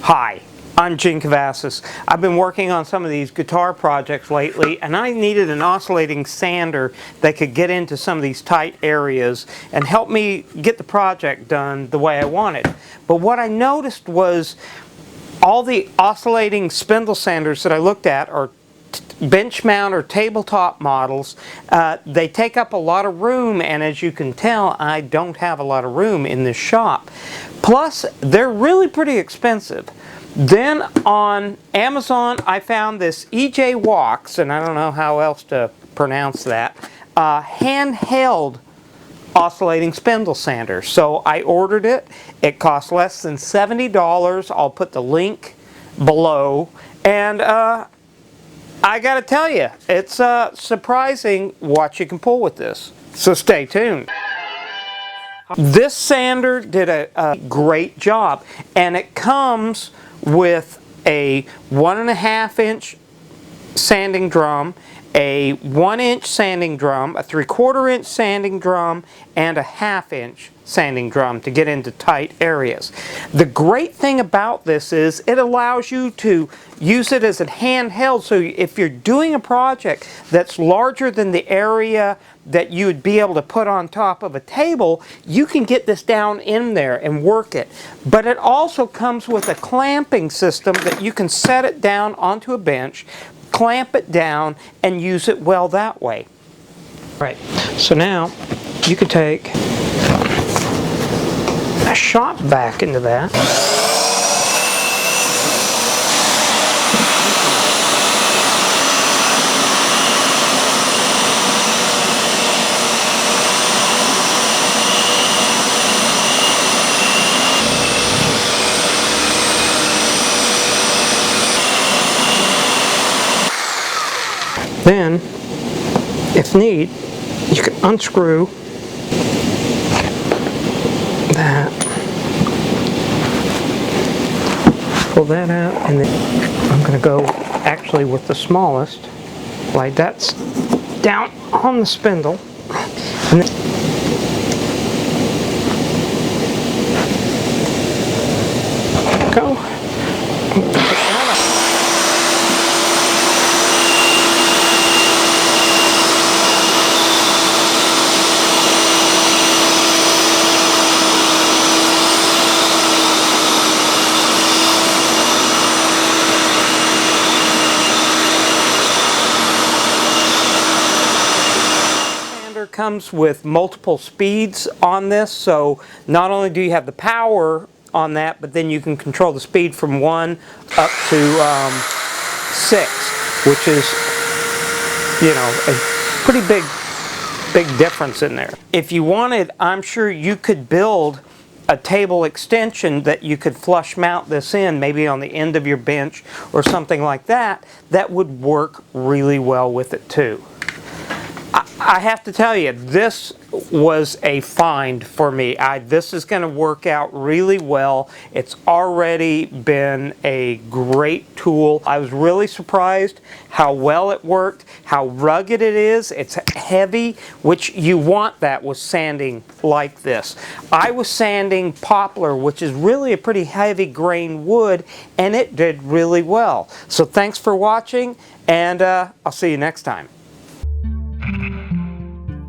Hi, I'm Gene Cavassis. I've been working on some of these guitar projects lately, and I needed an oscillating sander that could get into some of these tight areas and help me get the project done the way I wanted. But what I noticed was all the oscillating spindle sanders that I looked at are bench mount or tabletop models. They take up a lot of room, and as you can tell, I don't have a lot of room in this shop. Plus, they're really pretty expensive. Then on Amazon, I found this EJ Walks, and I don't know how else to pronounce that, handheld oscillating spindle sander. So I ordered it. It cost less than $70. I'll put the link below. And I gotta tell you, it's surprising what you can pull with this. So stay tuned. This sander did a great job, and it comes with a 1.5 inch sanding drum, a 1 inch sanding drum, a 3/4 inch sanding drum, and a 1/2 inch sanding drum to get into tight areas. The great thing about this is it allows you to use it as a handheld, so if you're doing a project that's larger than the area that you would be able to put on top of a table, you can get this down in there and work it. But it also comes with a clamping system that you can set it down onto a bench, clamp it down, and use it well that way. Right, so now you could take a shop vac into that. Then, if need, you can unscrew that, pull that out, and then I'm going to go actually with the smallest, like that's down on the spindle, and then go. Comes with multiple speeds on this, so not only do you have the power on that, but then you can control the speed from 1 up to 6, which is, you know, a pretty big difference in there. If you wanted, I'm sure you could build a table extension that you could flush mount this in, maybe on the end of your bench or something like that, that would work really well with it too. I have to tell you, this was a find for me. This is going to work out really well. It's already been a great tool. I was really surprised how well it worked, how rugged it is. It's heavy, which you want that with sanding like this. I was sanding poplar, which is really a pretty heavy grain wood, and it did really well. So thanks for watching, and I'll see you next time.